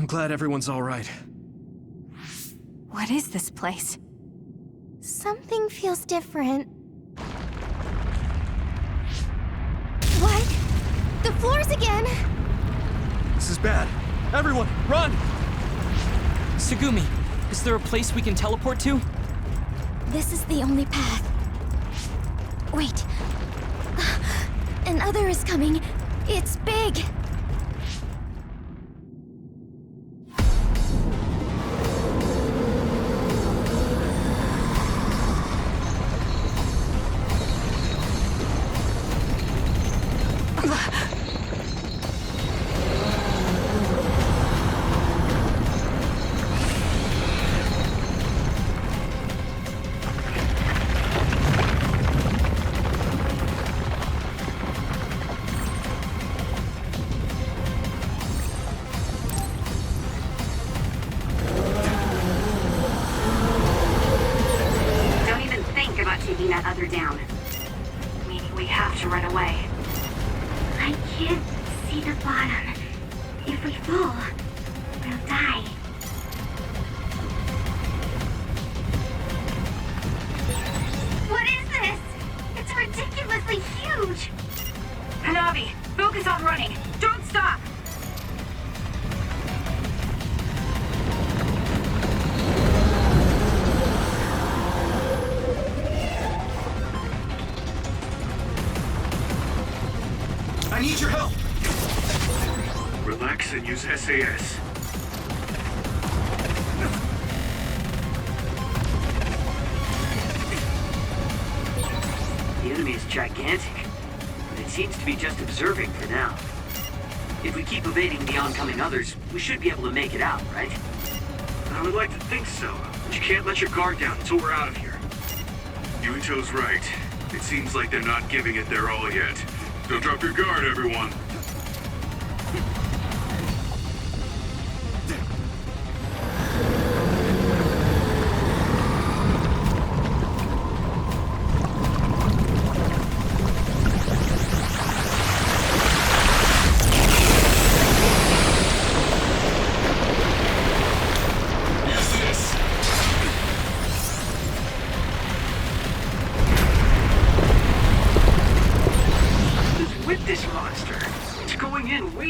I'm glad everyone's all right. What is this place? Something feels different. What? The floors again! This is bad. Everyone, run! Tsugumi, is there a place we can teleport to? This is the only path. Wait. Another is coming. It's big. That other down. Meaning we have to run away. I can't see the bottom. If we fall, we'll die. What is this? It's ridiculously huge! Hanabi, focus on running. Don't stop! I need your help! Relax and use SAS. The enemy is gigantic, but it seems to be just observing for now. If we keep evading the oncoming others, we should be able to make it out, right? I would like to think so, but you can't let your guard down until we're out of here. Yuito's right. It seems like they're not giving it their all yet. Don't drop your guard, everyone.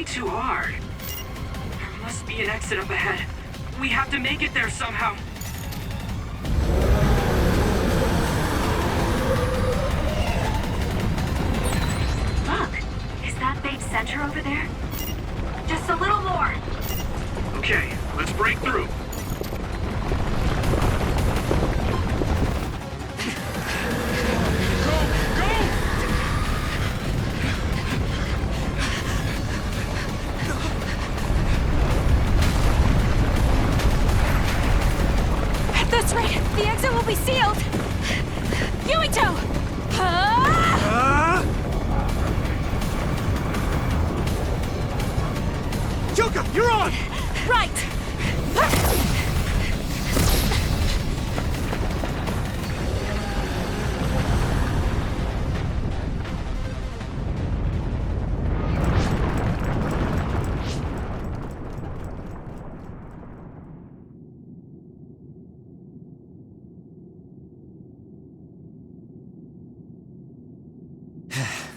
Too hard. There must be an exit up ahead. We have to make it there somehow. Look, is that big center over there? Just a little more. Okay, let's break through. That's right! The exit will be sealed! Yuito! Yuka, you're on! Right!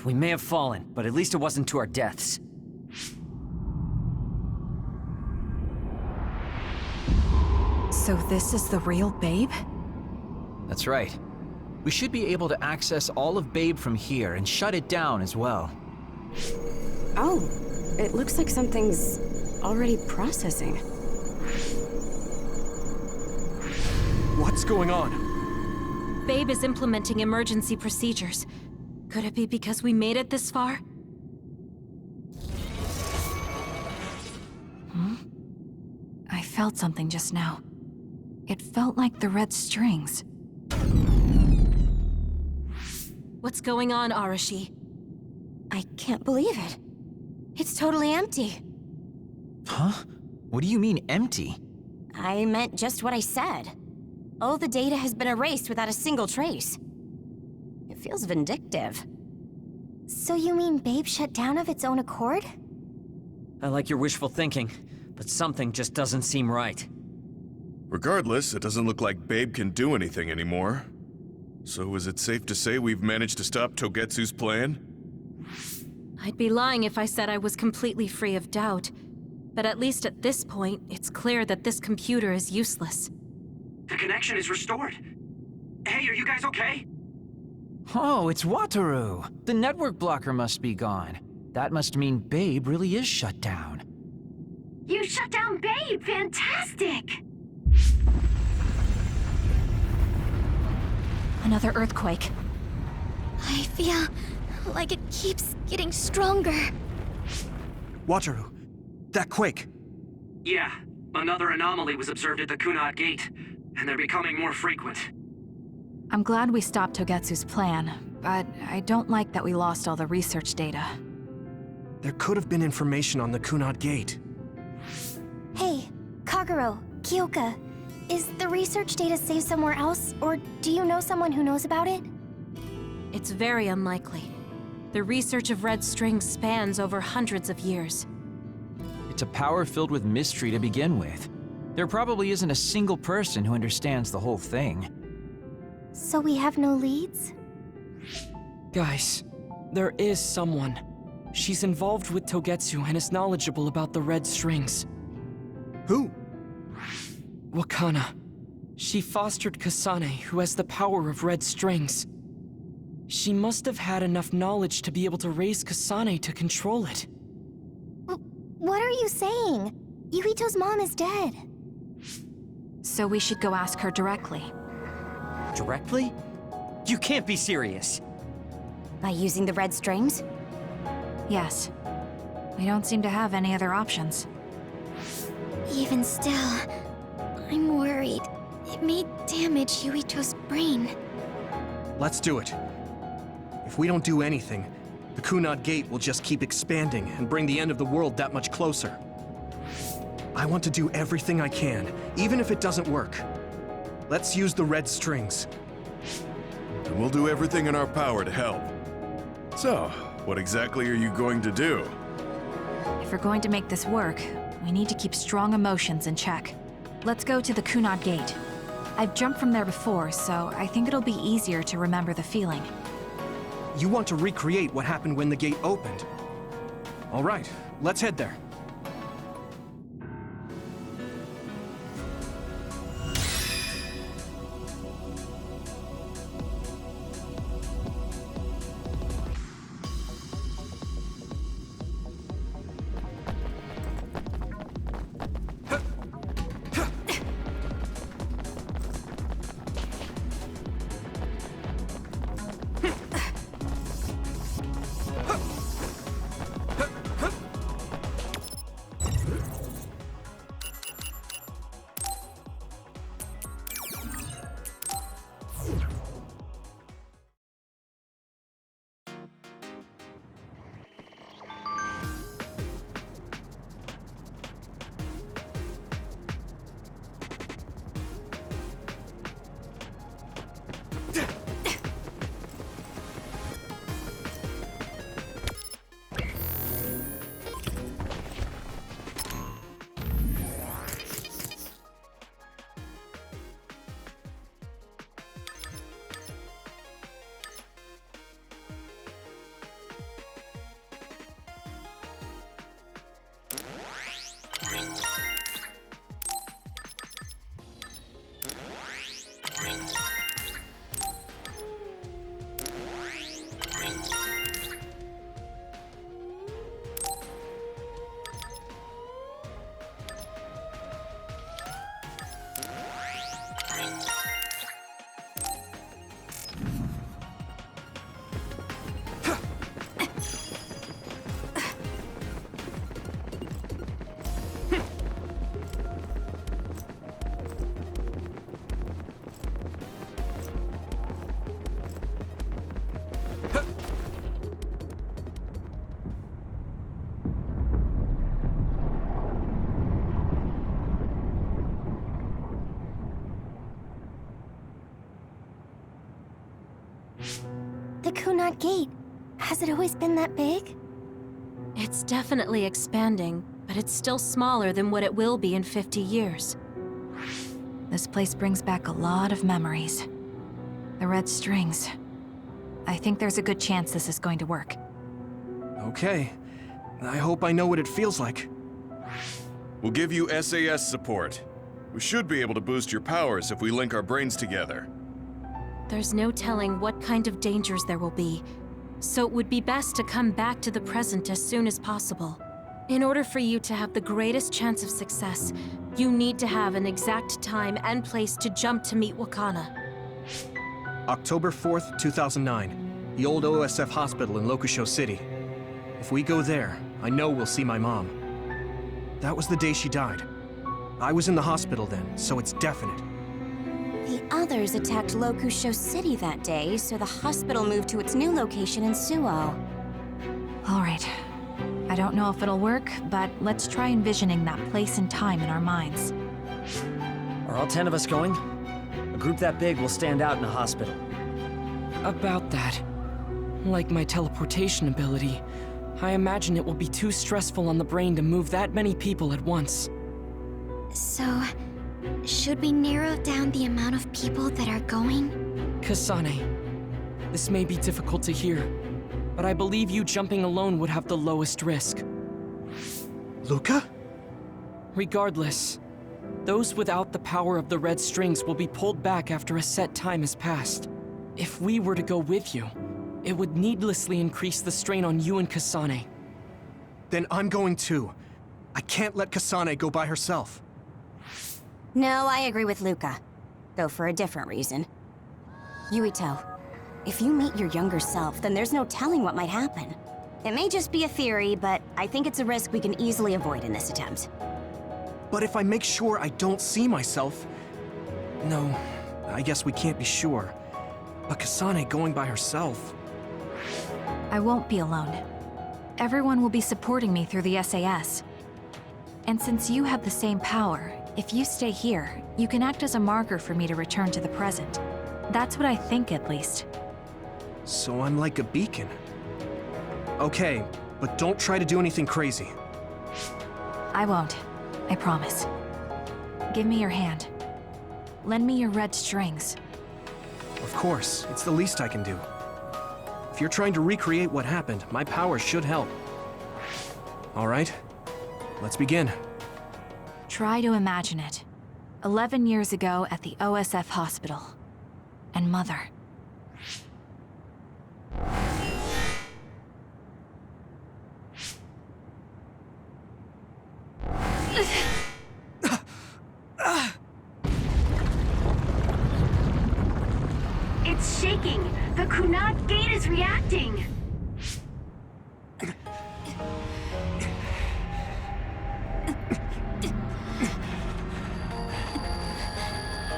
We may have fallen, but at least it wasn't to our deaths. So this is the real Babe? That's right. We should be able to access all of Babe from here and shut it down as well. Oh, it looks like something's already processing. What's going on? Babe is implementing emergency procedures. Could it be because we made it this far? I felt something just now. It felt like the red strings. What's going on, Arashi? I can't believe it. It's totally empty. Huh? What do you mean, empty? I meant just what I said. All the data has been erased without a single trace. It feels vindictive. So you mean Babe shut down of its own accord? I like your wishful thinking, but something just doesn't seem right. Regardless, it doesn't look like Babe can do anything anymore. So is it safe to say we've managed to stop Togetsu's plan? I'd be lying if I said I was completely free of doubt. But at least at this point, it's clear that this computer is useless. The connection is restored. Hey, are you guys okay? Oh, it's Wataru! The network blocker must be gone. That must mean Babe really is shut down. You shut down Babe! Fantastic! Another earthquake. I feel like it keeps getting stronger. Wataru, that quake. Yeah, another anomaly was observed at the Kunad Gate, and they're becoming more frequent. I'm glad we stopped Togetsu's plan, but I don't like that we lost all the research data. There could have been information on the Kunad Gate. Hey, Kagero, Kyoka, is the research data saved somewhere else, or do you know someone who knows about it? It's very unlikely. The research of red strings spans over hundreds of years. It's a power filled with mystery to begin with. There probably isn't a single person who understands the whole thing. So we have no leads? Guys, there is someone. She's involved with Togetsu and is knowledgeable about the red strings. Who? Wakana. She fostered Kasane, who has the power of red strings. She must have had enough knowledge to be able to raise Kasane to control it. What are you saying? Yuito's mom is dead. So we should go ask her directly. Directly? You can't be serious. By using the red strings? Yes. We don't seem to have any other options. Even still, I'm worried. It may damage Yuito's brain. Let's do it. If we don't do anything, the Kunad Gate will just keep expanding and bring the end of the world that much closer. I want to do everything I can, even if it doesn't work. Let's use the red strings. And we'll do everything in our power to help. So, what exactly are you going to do? If we're going to make this work, we need to keep strong emotions in check. Let's go to the Kunad Gate. I've jumped from there before, so I think it'll be easier to remember the feeling. You want to recreate what happened when the gate opened? All right, let's head there. The Kunad Gate. Has it always been that big? It's definitely expanding, but it's still smaller than what it will be in 50 years. This place brings back a lot of memories. The red strings. I think there's a good chance this is going to work. Okay. I hope I know what it feels like. We'll give you SAS support. We should be able to boost your powers if we link our brains together. There's no telling what kind of dangers there will be, so it would be best to come back to the present as soon as possible. In order for you to have the greatest chance of success, you need to have an exact time and place to jump to meet Wakana. October 4th, 2009. The old OSF hospital in Lokusho City. If we go there, I know we'll see my mom. That was the day she died. I was in the hospital then, so it's definite. The others attacked Lokusho City that day, so the hospital moved to its new location in Suo. All right. I don't know if it'll work, but let's try envisioning that place and time in our minds. Are all 10 of us going? A group that big will stand out in a hospital. About that. Like my teleportation ability, I imagine it will be too stressful on the brain to move that many people at once. So, should we narrow down the amount of people that are going? Kasane, this may be difficult to hear, but I believe you jumping alone would have the lowest risk. Luca? Regardless, those without the power of the red strings will be pulled back after a set time has passed. If we were to go with you, it would needlessly increase the strain on you and Kasane. Then I'm going too. I can't let Kasane go by herself. No, I agree with Luca. Though for a different reason. Yuito, if you meet your younger self, then there's no telling what might happen. It may just be a theory, but I think it's a risk we can easily avoid in this attempt. But if I make sure I don't see myself... No, I guess we can't be sure. But Kasane going by herself... I won't be alone. Everyone will be supporting me through the SAS. And since you have the same power, if you stay here, you can act as a marker for me to return to the present. That's what I think, at least. So I'm like a beacon. Okay, but don't try to do anything crazy. I won't. I promise. Give me your hand. Lend me your red strings. Of course, it's the least I can do. If you're trying to recreate what happened, my power should help. All right, let's begin. Try to imagine it. 11 years ago at the OSF hospital. And Mother. It's shaking! The Kunad gate is reacting!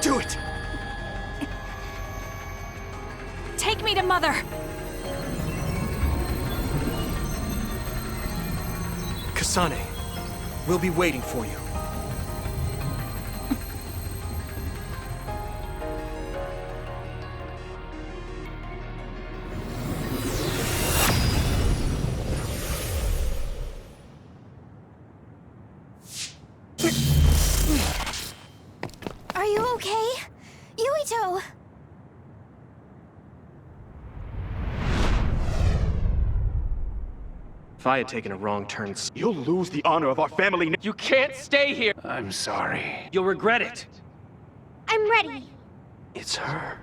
Do it! Take me to Mother! Kasane, we'll be waiting for you. Are you okay? Yuito! If I had taken a wrong turn... You'll lose the honor of our family. You can't stay here! I'm sorry. You'll regret it. I'm ready. It's her.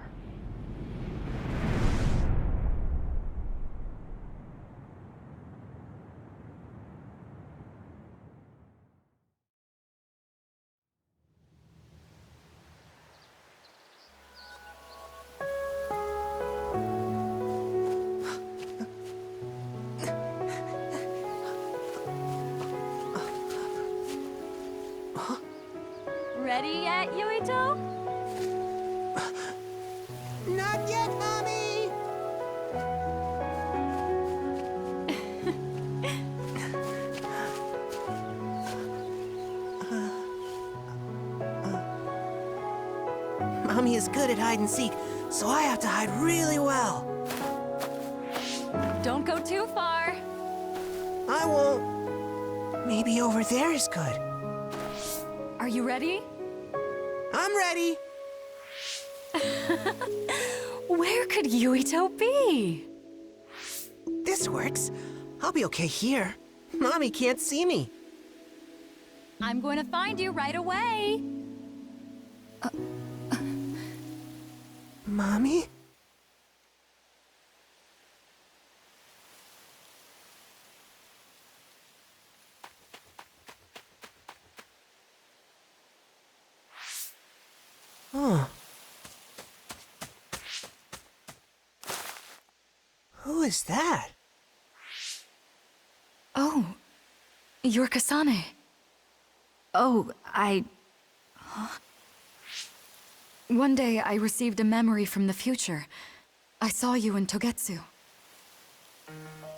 Ready yet, Yuito? Not yet, Mommy! Mommy is good at hide and seek, so I have to hide really well. Don't go too far. I won't. Maybe over there is good. Are you ready? I'm ready. Where could Yuito be? This works. I'll be okay here. Mommy can't see me. I'm going to find you right away. Mommy? Huh. Who is that? Oh, you're Kasane. Oh, One day I received a memory from the future. I saw you in Togetsu.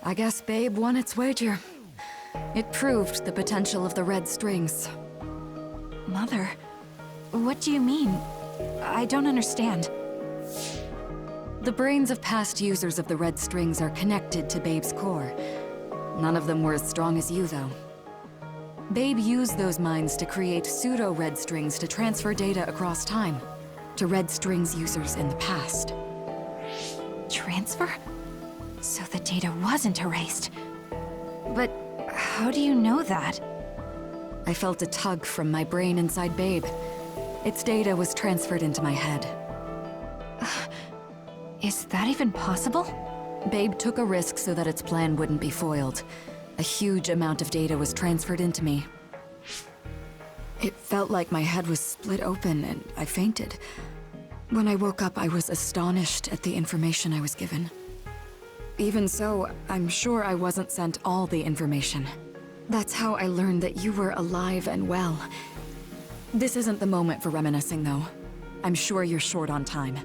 I guess Babe won its wager. It proved the potential of the red strings. Mother, what do you mean? I don't understand. The brains of past users of the red strings are connected to Babe's core. None of them were as strong as you, though. Babe used those minds to create pseudo-red strings to transfer data across time to red strings users in the past. Transfer? So the data wasn't erased. But how do you know that? I felt a tug from my brain inside Babe. Its data was transferred into my head. Is that even possible? Babe took a risk so that its plan wouldn't be foiled. A huge amount of data was transferred into me. It felt like my head was split open and I fainted. When I woke up, I was astonished at the information I was given. Even so, I'm sure I wasn't sent all the information. That's how I learned that you were alive and well. This isn't the moment for reminiscing, though. I'm sure you're short on time.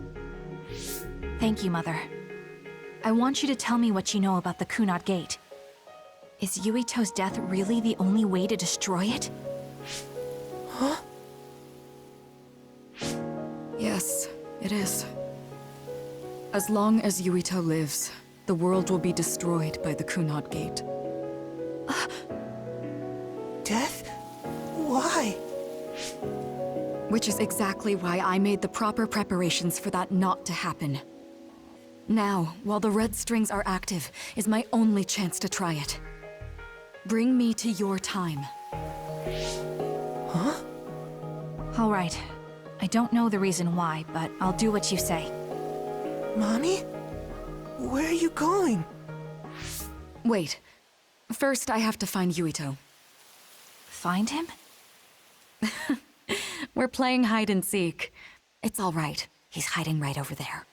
Thank you, Mother. I want you to tell me what you know about the Kunad Gate. Is Yuito's death really the only way to destroy it? Huh? Yes, it is. As long as Yuito lives, the world will be destroyed by the Kunad Gate. Death? Why? Which is exactly why I made the proper preparations for that not to happen. Now, while the red strings are active, is my only chance to try it. Bring me to your time. Huh? All right. I don't know the reason why, but I'll do what you say. Mommy? Where are you going? Wait. First, I have to find Yuito. Find him? We're playing hide and seek. It's all right. He's hiding right over there.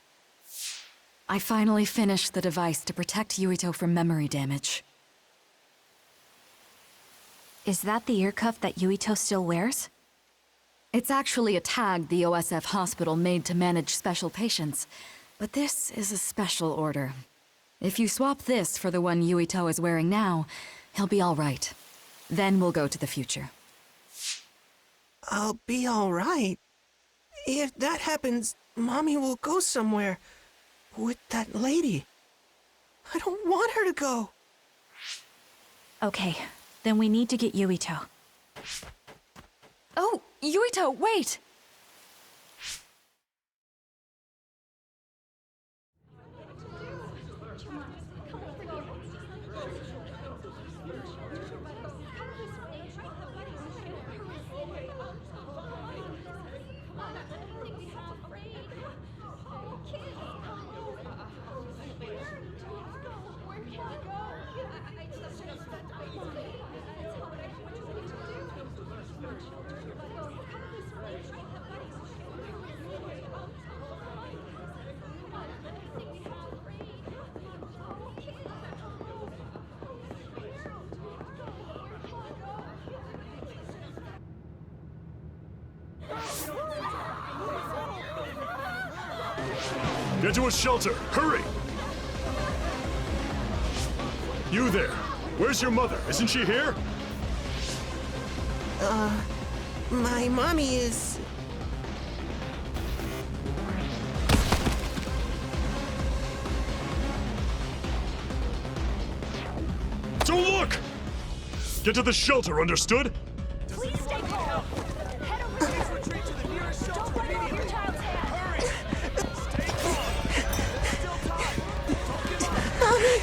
I finally finished the device to protect Yuito from memory damage. Is that the ear cuff that Yuito still wears? It's actually a tag the OSF hospital made to manage special patients. But this is a special order. If you swap this for the one Yuito is wearing now, he'll be all right. Then we'll go to the future. I'll be all right. If that happens, Mommy will go somewhere. With that lady. I don't want her to go. Okay, then we need to get Yuito. Oh, Yuito, wait! Get to a shelter! Hurry! You there! Where's your mother? Isn't she here? My mommy is... Don't look! Get to the shelter, understood? Please stay calm. Head over there. Please retreat to the nearest shelter. Don't let out your child's hand. Stay calm. There's still time. Don't give up. Mommy!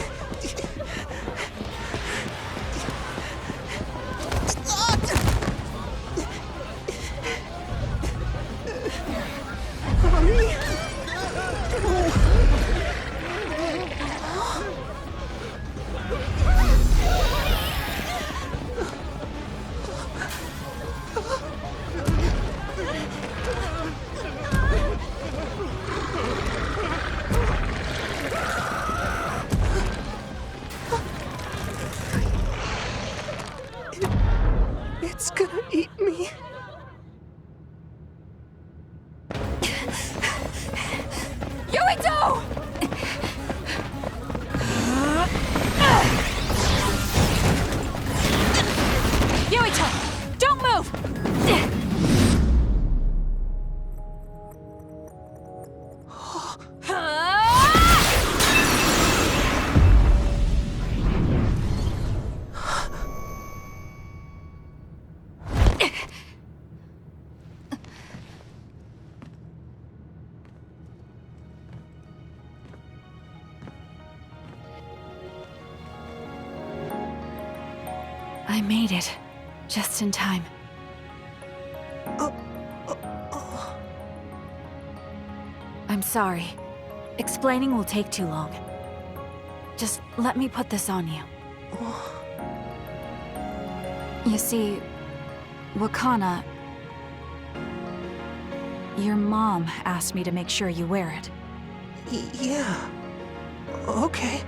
It's gonna eat me. Yuito! Yuito, don't move! I made it. Just in time. I'm sorry. Explaining will take too long. Just let me put this on you. You see, Wakana... Your mom asked me to make sure you wear it. Yeah. Okay.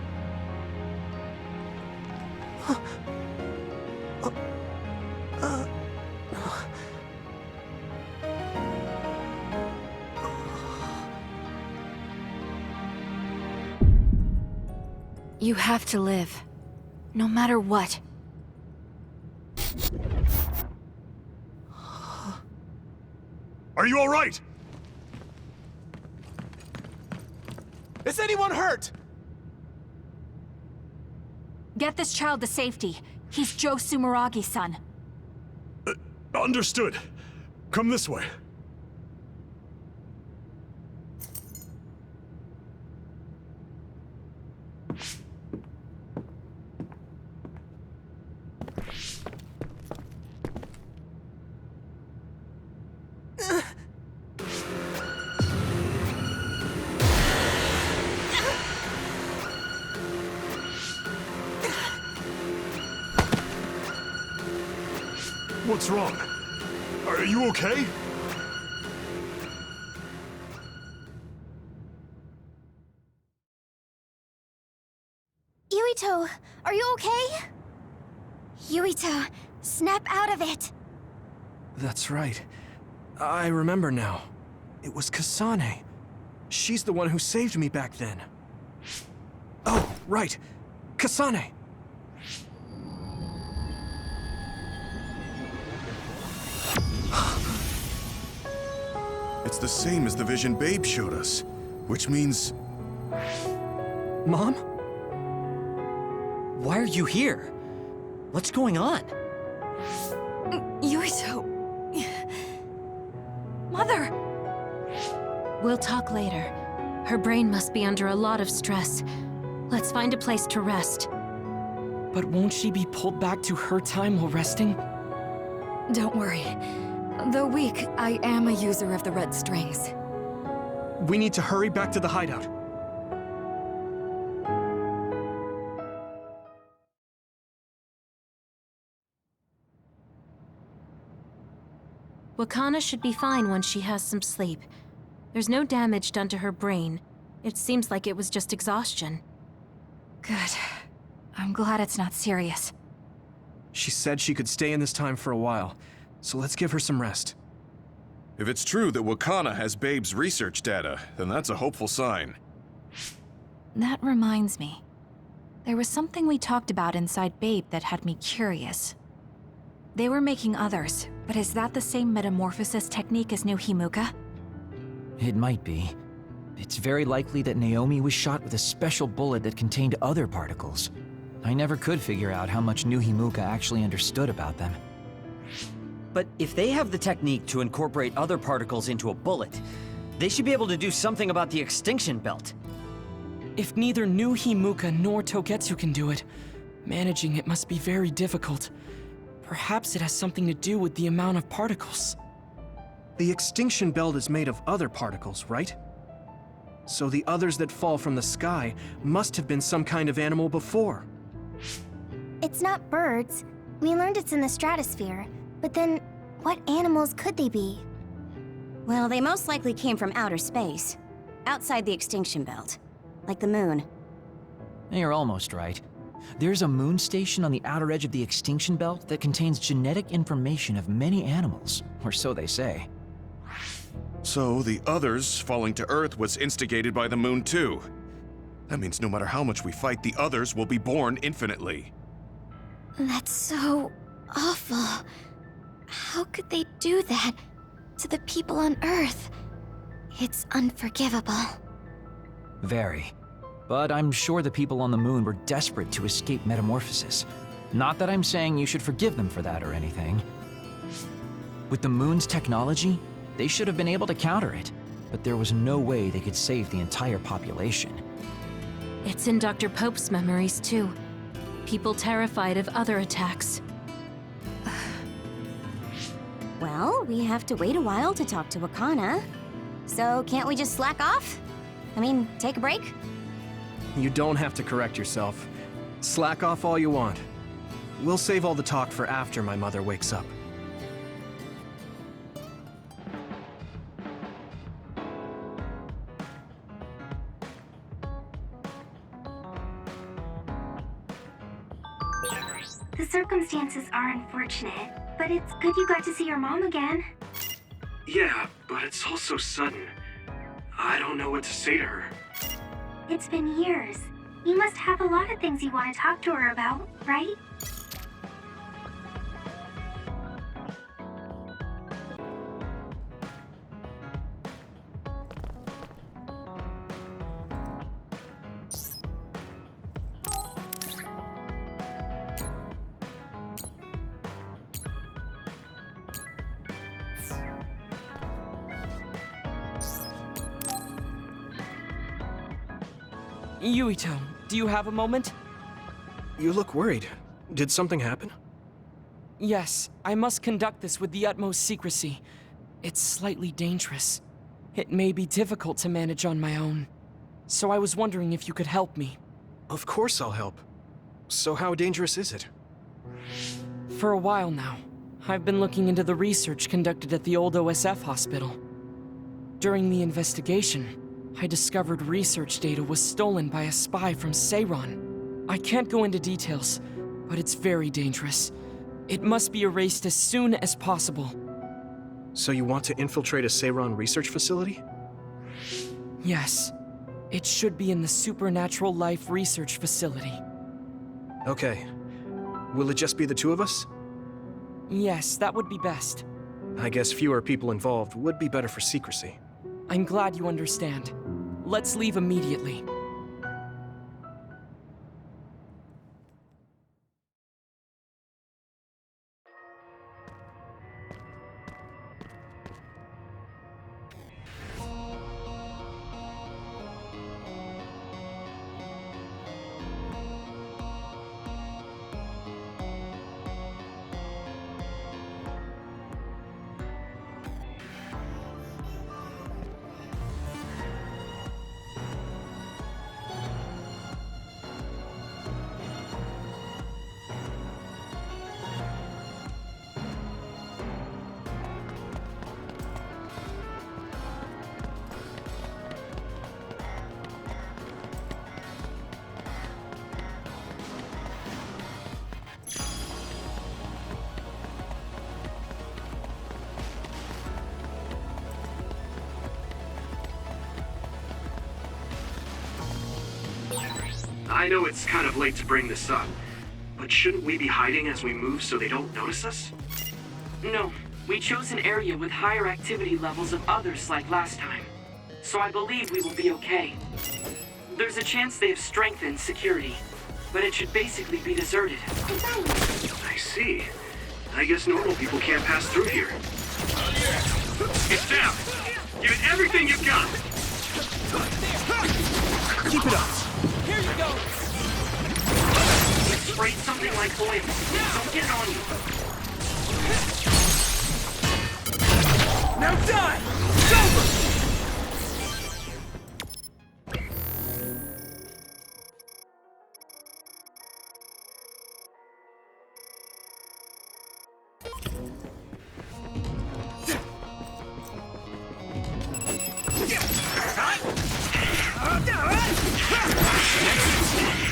You have to live. No matter what. Are you all right? Is anyone hurt? Get this child to safety. He's Joe Sumeragi's son. Understood. Come this way. What's wrong? Are you okay? Yuito, are you okay? Yuito, snap out of it. That's right. I remember now. It was Kasane. She's the one who saved me back then. Oh, right. Kasane! It's the same as the vision Babe showed us, which means... Mom? Why are you here? What's going on? Yuito... Mother! We'll talk later. Her brain must be under a lot of stress. Let's find a place to rest. But won't she be pulled back to her time while resting? Don't worry. Though weak, I am a user of the red strings. We need to hurry back to the hideout. Wakana should be fine once she has some sleep. There's no damage done to her brain. It seems like it was just exhaustion. Good. I'm glad it's not serious. She said she could stay in this time for a while, so let's give her some rest. If it's true that Wakana has Babe's research data, then that's a hopeful sign. That reminds me. There was something we talked about inside Babe that had me curious. They were making others, but is that the same metamorphosis technique as New Himuka? It might be. It's very likely that Naomi was shot with a special bullet that contained other particles. I never could figure out how much New Himuka actually understood about them. But if they have the technique to incorporate other particles into a bullet, they should be able to do something about the extinction belt. If neither New Himuka nor Togetsu can do it, managing it must be very difficult. Perhaps it has something to do with the amount of particles. The extinction belt is made of other particles, right? So the others that fall from the sky must have been some kind of animal before. It's not birds. We learned it's in the stratosphere. But then, what animals could they be? Well, they most likely came from outer space. Outside the extinction belt. Like the moon. You're almost right. There's a moon station on the outer edge of the extinction belt that contains genetic information of many animals, or so they say. So the others falling to Earth was instigated by the moon too. That means no matter how much we fight, the others will be born infinitely. That's so awful. How could they do that to the people on Earth? It's unforgivable. Very. But I'm sure the people on the moon were desperate to escape metamorphosis. Not that I'm saying you should forgive them for that or anything. With the moon's technology, they should have been able to counter it, but there was no way they could save the entire population. It's in Dr. Pope's memories, too. People terrified of other attacks. Well, we have to wait a while to talk to Wakana. So can't we just slack off? I mean, take a break? You don't have to correct yourself. Slack off all you want. We'll save all the talk for after my mother wakes up. The circumstances are unfortunate, but it's good you got to see your mom again. Yeah, but it's all so sudden. I don't know what to say to her. It's been years. You must have a lot of things you want to talk to her about, right? Yuito, do you have a moment? You look worried. Did something happen? Yes, I must conduct this with the utmost secrecy. It's slightly dangerous. It may be difficult to manage on my own. So I was wondering if you could help me. Of course I'll help. So how dangerous is it? For a while now, I've been looking into the research conducted at the old OSF hospital. During the investigation, I discovered research data was stolen by a spy from Seiron. I can't go into details, but it's very dangerous. It must be erased as soon as possible. So you want to infiltrate a Seiron research facility? Yes. It should be in the Supernatural Life Research Facility. Okay. Will it just be the two of us? Yes, that would be best. I guess fewer people involved would be better for secrecy. I'm glad you understand. Let's leave immediately. I know it's kind of late to bring this up, but shouldn't we be hiding as we move so they don't notice us? No, we chose an area with higher activity levels of others like last time, so I believe we will be okay. There's a chance they have strengthened security. but it should basically be deserted. I see. I guess normal people can't pass through here. It's down! Give it everything you've got! Keep it up. Here you go. It sprayed something like oil. Don't get it on you. Now die! It's over!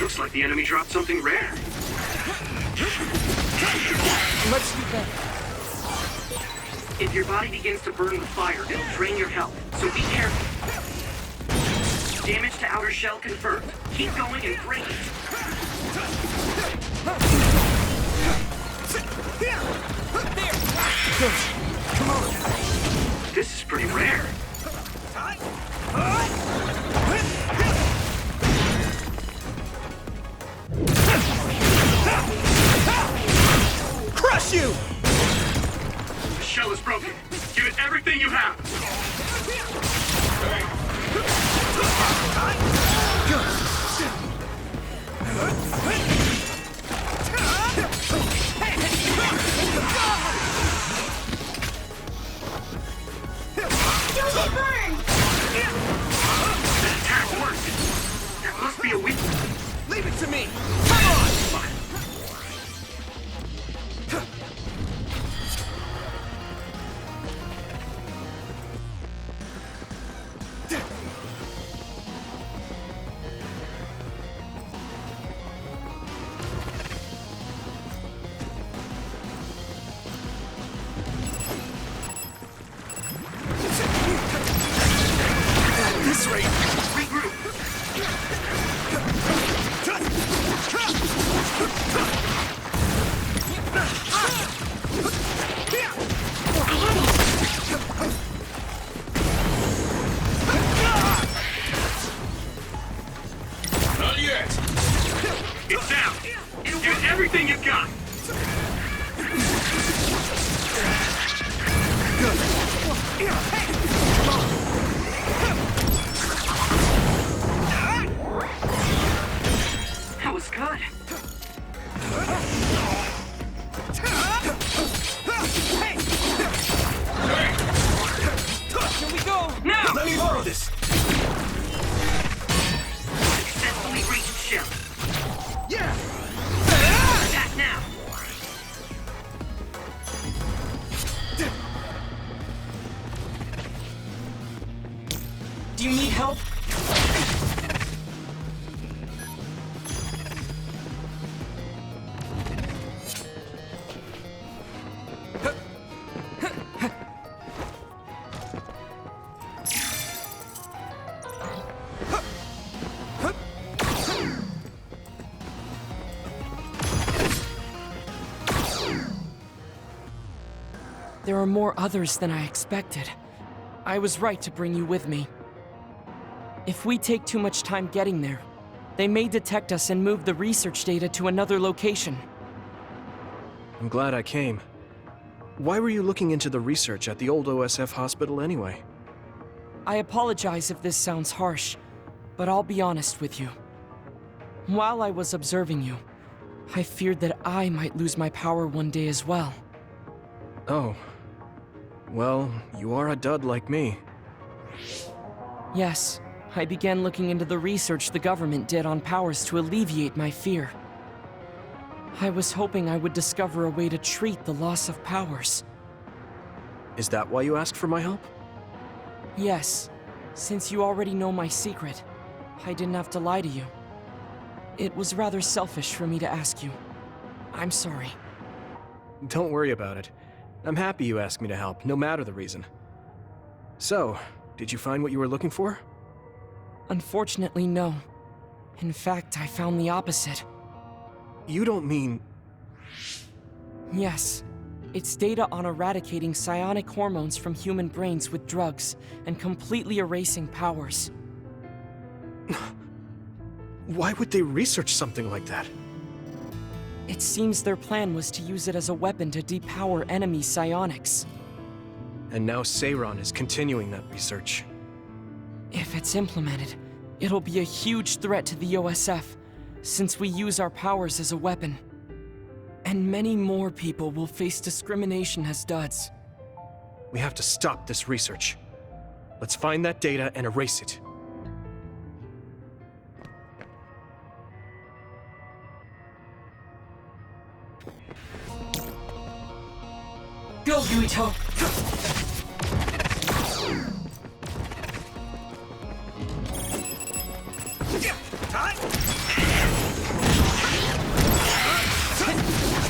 Looks like the enemy dropped something rare. Let's do that. If your body begins to burn with fire, it'll drain your health, so be careful. Damage to outer shell confirmed. Keep going and break it. Come on. This is pretty rare. Crush you! The shell is broken. Give it everything you have. Don't get burned! That attack worked. That must be a weakness. Leave it to me! Come on! It's down. Give it everything you've got. That was good. Here we go! Now! Let me borrow this! Successfully reached shell. Yeah! Attack now! Do you need help? There are more others than I expected. I was right to bring you with me. If we take too much time getting there, they may detect us and move the research data to another location. I'm glad I came. Why were you looking into the research at the old OSF hospital anyway? I apologize if this sounds harsh, but I'll be honest with you. While I was observing you, I feared that I might lose my power one day as well. Oh. Well, you are a dud like me. Yes, I began looking into the research the government did on powers to alleviate my fear. I was hoping I would discover a way to treat the loss of powers. Is that why you asked for my help? Yes, since you already know my secret, I didn't have to lie to you. It was rather selfish for me to ask you. I'm sorry. Don't worry about it. I'm happy you asked me to help, no matter the reason. So, did you find what you were looking for? Unfortunately, no. In fact, I found the opposite. You don't mean... Yes. It's data on eradicating psionic hormones from human brains with drugs, and completely erasing powers. Why would they research something like that? It seems their plan was to use it as a weapon to depower enemy psionics. And now Seiron is continuing that research. If it's implemented, it'll be a huge threat to the OSF, since we use our powers as a weapon. And many more people will face discrimination as duds. We have to stop this research. Let's find that data and erase it. Go, Yuito!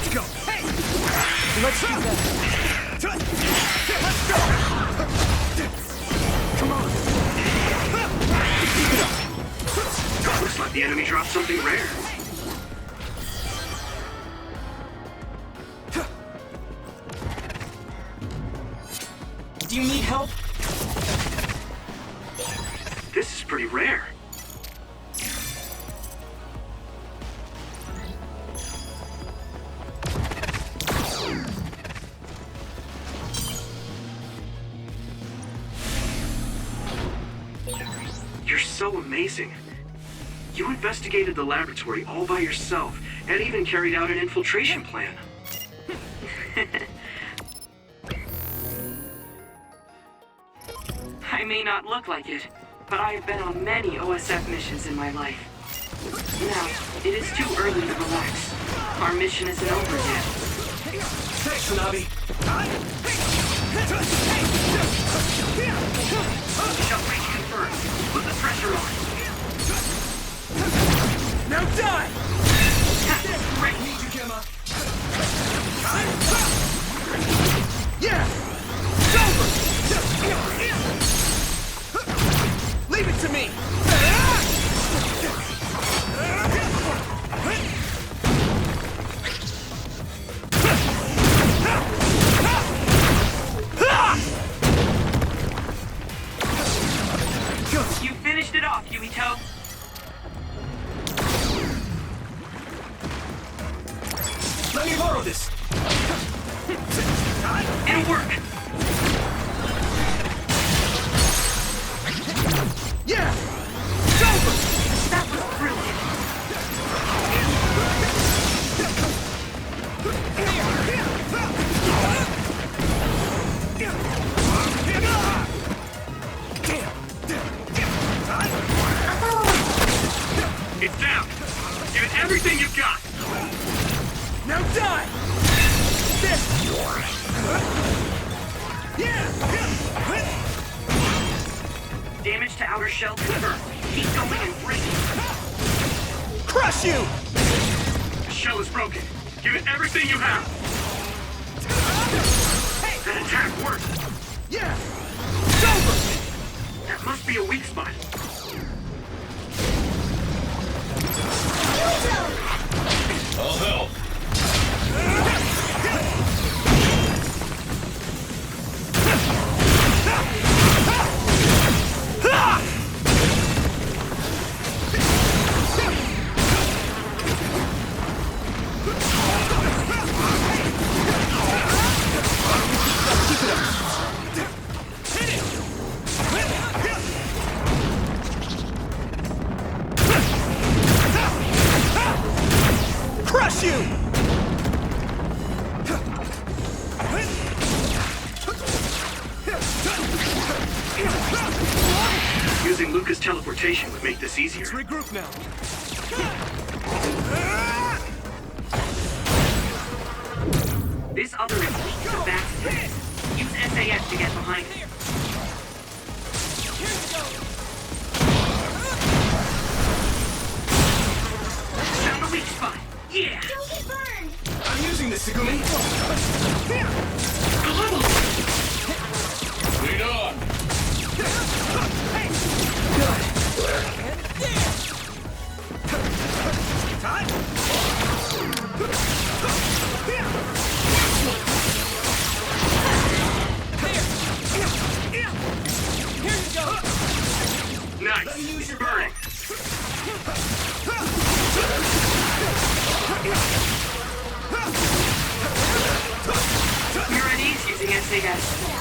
Let's go! Hey! Let's do that! Let's go! Come on! Keep it up! Looks like the enemy dropped something rare. Do you need help? This is pretty rare. You're so amazing. You investigated the laboratory all by yourself and even carried out an infiltration plan. I may not look like it, but I have been on many OSF missions in my life. Now, it is too early to relax. Our mission isn't over yet. Thanks, Tsunabi. Shall breach confirmed. Put the pressure on. Now die! That's great! Need you, Gemma. Yeah! It's over! Leave it to me! You finished it off, Yuito. Let me borrow this! It'll work! Yeah! It's over! That was brilliant! It's down! Give it everything you've got! Now die! This! Yeah! Damage to outer shell confirmed. Keep going and break it. Crush you! The shell is broken. Give it everything you have! That attack worked! Yeah! It's over! That must be a weak spot. I'll help. Crush you! Using Luca's teleportation would make this easier. Let's regroup now. This other is weak to the back. Use SAS to get behind it. Found a weak spot. Yeah! Don't get burned! I'm using this, Segumi. Lead on. Time! Here you go! Nice! Let me use your Burning! bow. Using SAS.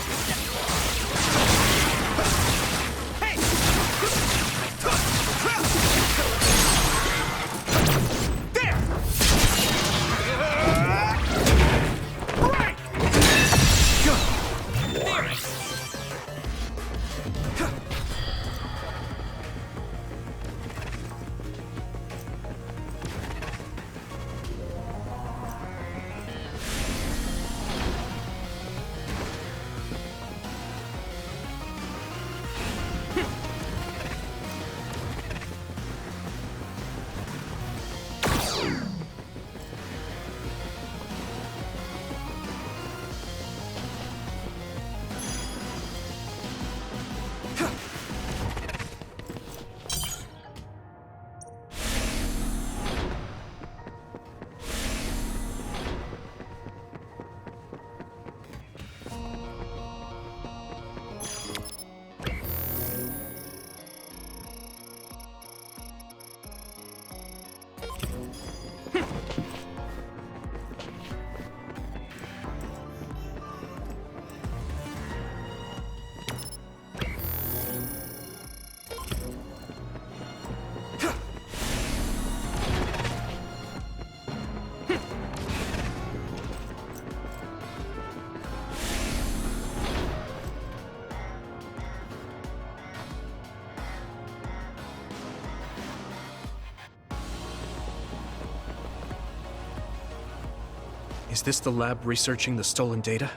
Is this the lab researching the stolen data?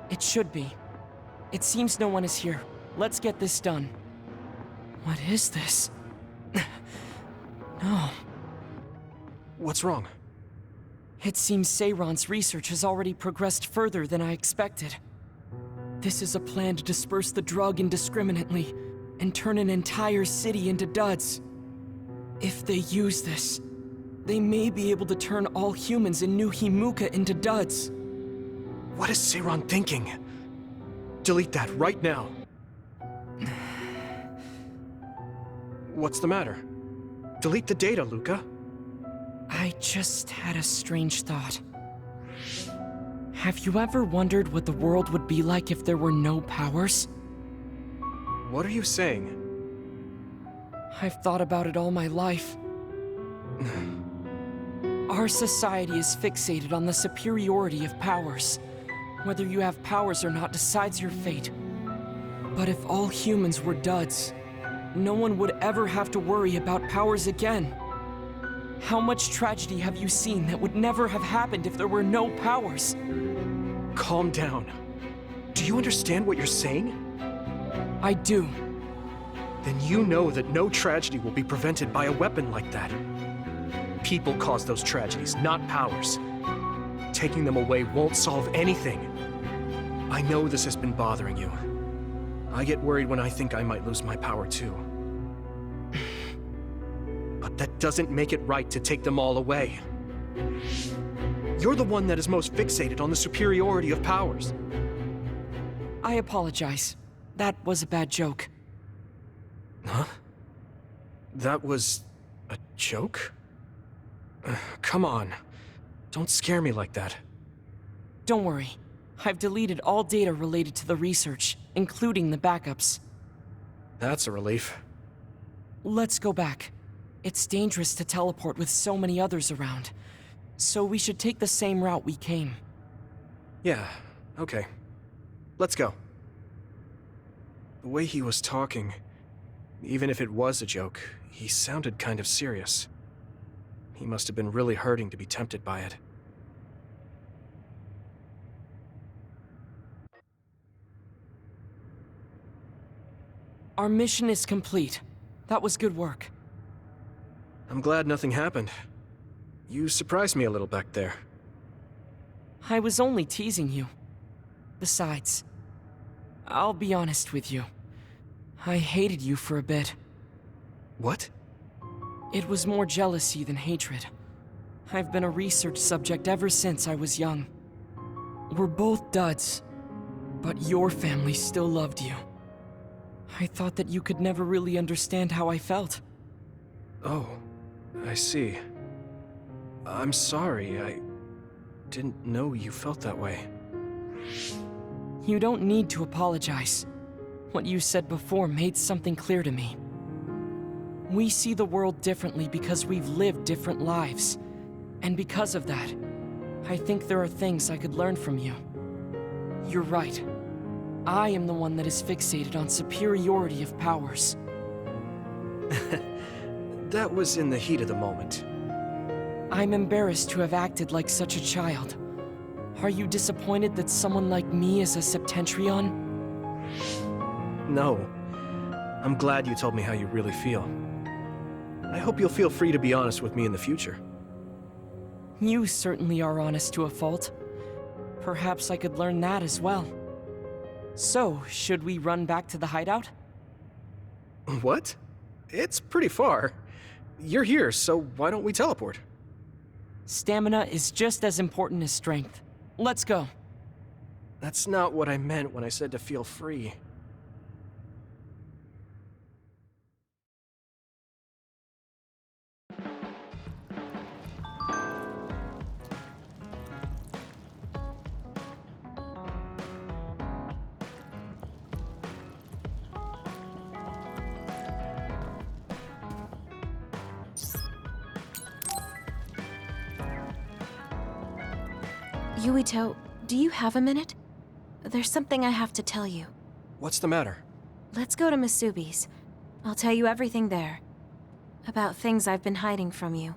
It should be. It seems no one is here. Let's get this done. What is this? No. What's wrong? It seems Seiron's research has already progressed further than I expected. This is a plan to disperse the drug indiscriminately and turn an entire city into duds. If they use this, they may be able to turn all humans in New Himuka into duds. What is Seiron thinking? Delete that right now. What's the matter? Delete the data, Luca. I just had a strange thought. Have you ever wondered what the world would be like if there were no powers? What are you saying? I've thought about it all my life. Our society is fixated on the superiority of powers. Whether you have powers or not decides your fate. But if all humans were duds, no one would ever have to worry about powers again. How much tragedy have you seen that would never have happened if there were no powers? Calm down. Do you understand what you're saying? I do. Then you know that no tragedy will be prevented by a weapon like that. People cause those tragedies, not powers. Taking them away won't solve anything. I know this has been bothering you. I get worried when I think I might lose my power too. But that doesn't make it right to take them all away. You're the one that is most fixated on the superiority of powers. I apologize. That was a bad joke. Huh? That was a joke? Come on. Don't scare me like that. Don't worry. I've deleted all data related to the research, including the backups. That's a relief. Let's go back. It's dangerous to teleport with so many others around. So we should take the same route we came. Yeah, okay. Let's go. The way he was talking, even if it was a joke, he sounded kind of serious. He must have been really hurting to be tempted by it. Our mission is complete. That was good work. I'm glad nothing happened. You surprised me a little back there. I was only teasing you. Besides, I'll be honest with you. I hated you for a bit. What? It was more jealousy than hatred. I've been a research subject ever since I was young. We're both duds, but your family still loved you. I thought that you could never really understand how I felt. Oh, I see. I'm sorry, I didn't know you felt that way. You don't need to apologize. What you said before made something clear to me. We see the world differently because we've lived different lives. And because of that, I think there are things I could learn from you. You're right. I am the one that is fixated on superiority of powers. That was in the heat of the moment. I'm embarrassed to have acted like such a child. Are you disappointed that someone like me is a Septentrion? No. I'm glad you told me how you really feel. I hope you'll feel free to be honest with me in the future. You certainly are honest to a fault. Perhaps I could learn that as well. So, should we run back to the hideout? What? It's pretty far. You're here, so why don't we teleport? Stamina is just as important as strength. Let's go. That's not what I meant when I said to feel free. Yuito, do you have a minute? There's something I have to tell you. What's the matter? Let's go to Masubi's. I'll tell you everything there. About things I've been hiding from you.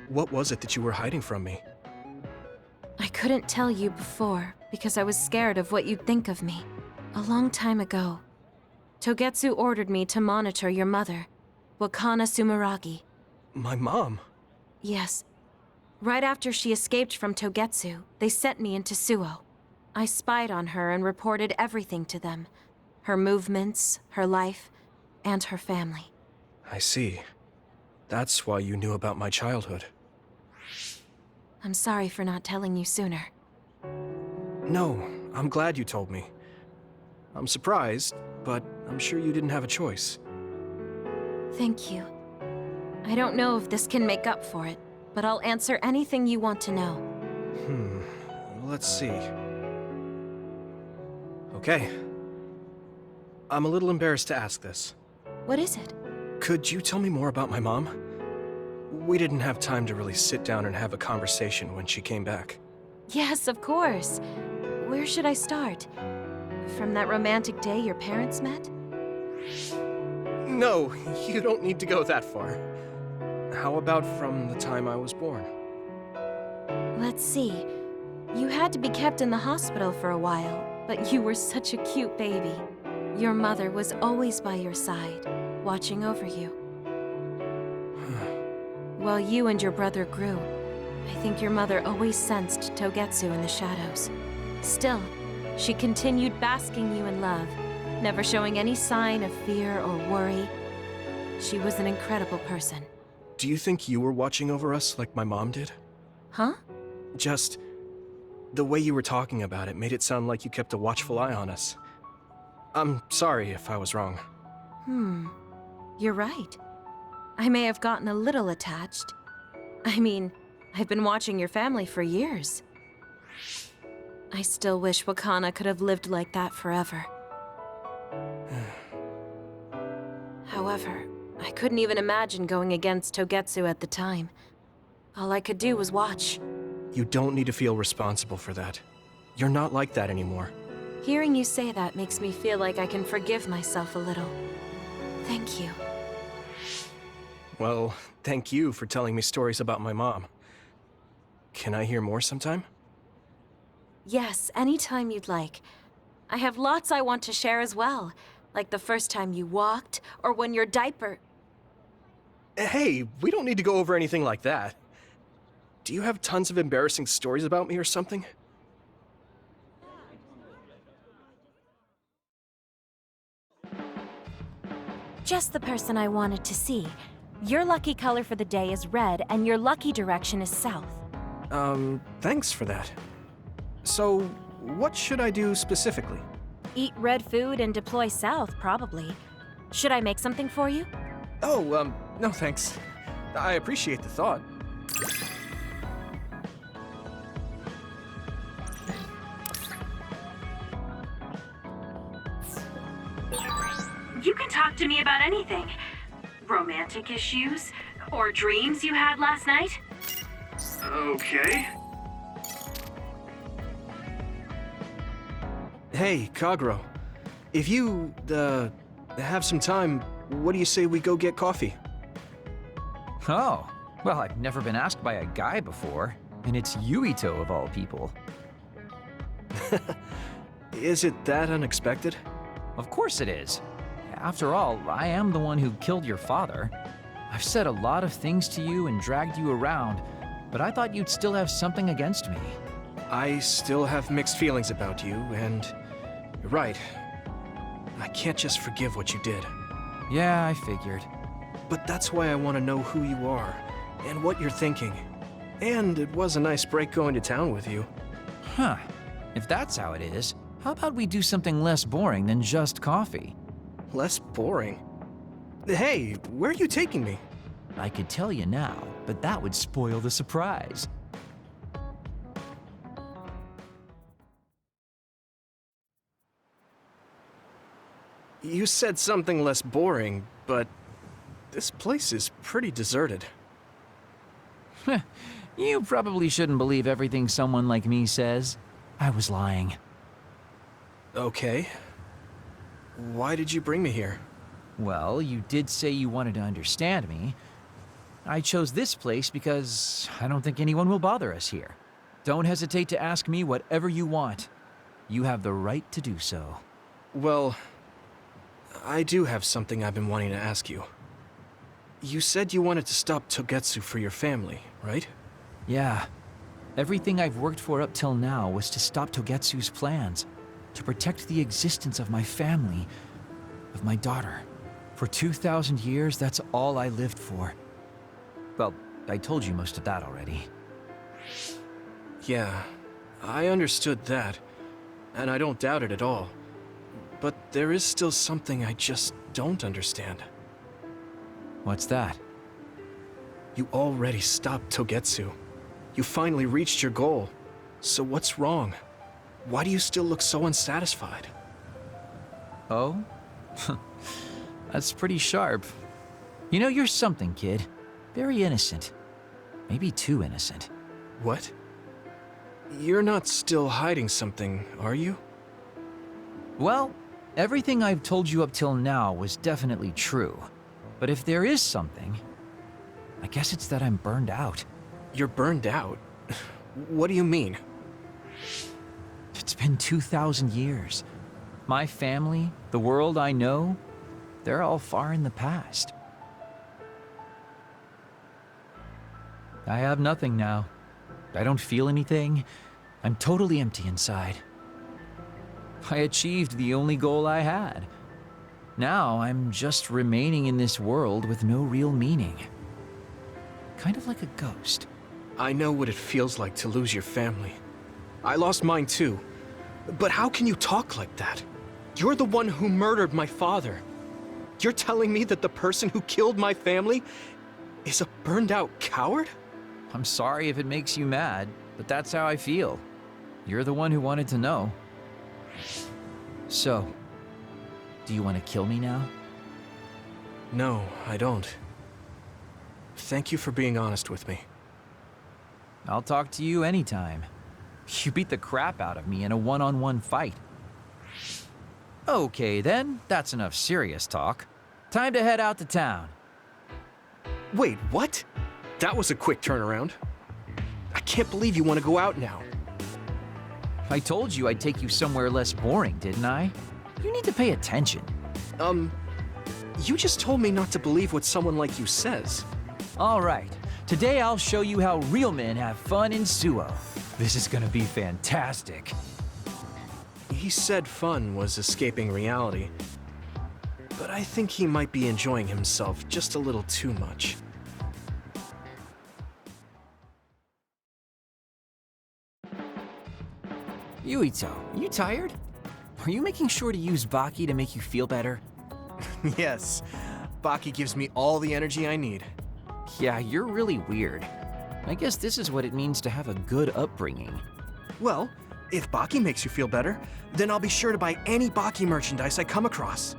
What was it that you were hiding from me? I couldn't tell you before because I was scared of what you'd think of me. A long time ago, Togetsu ordered me to monitor your mother, Wakana Sumeragi. My mom? Yes. Right after she escaped from Togetsu, they sent me into Suo. I spied on her and reported everything to them. Her movements, her life, and her family. I see. That's why you knew about my childhood. I'm sorry for not telling you sooner. No, I'm glad you told me. I'm surprised, but I'm sure you didn't have a choice. Thank you. I don't know if this can make up for it, but I'll answer anything you want to know. Let's see. Okay. I'm a little embarrassed to ask this. What is it? Could you tell me more about my mom? We didn't have time to really sit down and have a conversation when she came back. Yes, of course. Where should I start? From that romantic day your parents met? No, you don't need to go that far. How about from the time I was born? Let's see. You had to be kept in the hospital for a while, but you were such a cute baby. Your mother was always by your side, watching over you. While you and your brother grew, I think your mother always sensed Togetsu in the shadows. Still, she continued basking you in love, never showing any sign of fear or worry. She was an incredible person. Do you think you were watching over us like my mom did? Huh? Just the way you were talking about it made it sound like you kept a watchful eye on us. I'm sorry if I was wrong. You're right. I may have gotten a little attached. I mean, I've been watching your family for years. I still wish Wakana could have lived like that forever. However, I couldn't even imagine going against Togetsu at the time. All I could do was watch. You don't need to feel responsible for that. You're not like that anymore. Hearing you say that makes me feel like I can forgive myself a little. Thank you. Well, thank you for telling me stories about my mom. Can I hear more sometime? Yes, anytime you'd like. I have lots I want to share as well, like the first time you walked, or when your diaper... Hey, we don't need to go over anything like that. Do you have tons of embarrassing stories about me or something? Just the person I wanted to see. Your lucky color for the day is red, and your lucky direction is south. Thanks for that. So, what should I do specifically? Eat red food and deploy south, probably. Should I make something for you? Oh, no thanks. I appreciate the thought. You can talk to me about anything. Romantic issues, or dreams you had last night. Okay. Hey, Kagro. If you, have some time, what do you say we go get coffee? Oh, well, I've never been asked by a guy before, and it's Yuito of all people. Is it that unexpected? Of course it is. After all, I am the one who killed your father. I've said a lot of things to you and dragged you around, but I thought you'd still have something against me. I still have mixed feelings about you, and you're right. I can't just forgive what you did. Yeah, I figured. But that's why I want to know who you are, and what you're thinking. And it was a nice break going to town with you. Huh. If that's how it is, how about we do something less boring than just coffee? Less boring? Hey, where are you taking me? I could tell you now, but that would spoil the surprise. You said something less boring, but this place is pretty deserted. You probably shouldn't believe everything someone like me says. I was lying. Okay. Why did you bring me here? Well, you did say you wanted to understand me. I chose this place because I don't think anyone will bother us here. Don't hesitate to ask me whatever you want. You have the right to do so. Well, I do have something I've been wanting to ask you. You said you wanted to stop Togetsu for your family, right? Yeah. Everything I've worked for up till now was to stop Togetsu's plans, to protect the existence of my family, of my daughter. For 2,000 years, that's all I lived for. Well, I told you most of that already. Yeah, I understood that, and I don't doubt it at all. But there is still something I just don't understand. What's that? You already stopped Togetsu. You finally reached your goal. So what's wrong? Why do you still look so unsatisfied? Oh? That's pretty sharp. You know, you're something, kid. Very innocent. Maybe too innocent. What? You're not still hiding something, are you? Well, everything I've told you up till now was definitely true. But if there is something, I guess it's that I'm burned out. You're burned out? What do you mean? It's been 2,000 years. My family, the world I know, they're all far in the past. I have nothing now. I don't feel anything. I'm totally empty inside. I achieved the only goal I had. Now I'm just remaining in this world with no real meaning. Kind of like a ghost. I know what it feels like to lose your family. I lost mine too. But how can you talk like that? You're the one who murdered my father. You're telling me that the person who killed my family is a burned-out coward? I'm sorry if it makes you mad, but that's how I feel. You're the one who wanted to know. So, do you want to kill me now? No, I don't. Thank you for being honest with me. I'll talk to you anytime. You beat the crap out of me in a one-on-one fight. Okay then, that's enough serious talk. Time to head out to town. Wait, what? That was a quick turnaround. I can't believe you want to go out now. I told you I'd take you somewhere less boring, didn't I? You need to pay attention. You just told me not to believe what someone like you says. All right. Today I'll show you how real men have fun in Suo. This is gonna be fantastic. He said fun was escaping reality. But I think he might be enjoying himself just a little too much. Yuito, you tired? Are you making sure to use Baki to make you feel better? Yes. Baki gives me all the energy I need. Yeah, you're really weird. I guess this is what it means to have a good upbringing. Well, if Baki makes you feel better, then I'll be sure to buy any Baki merchandise I come across.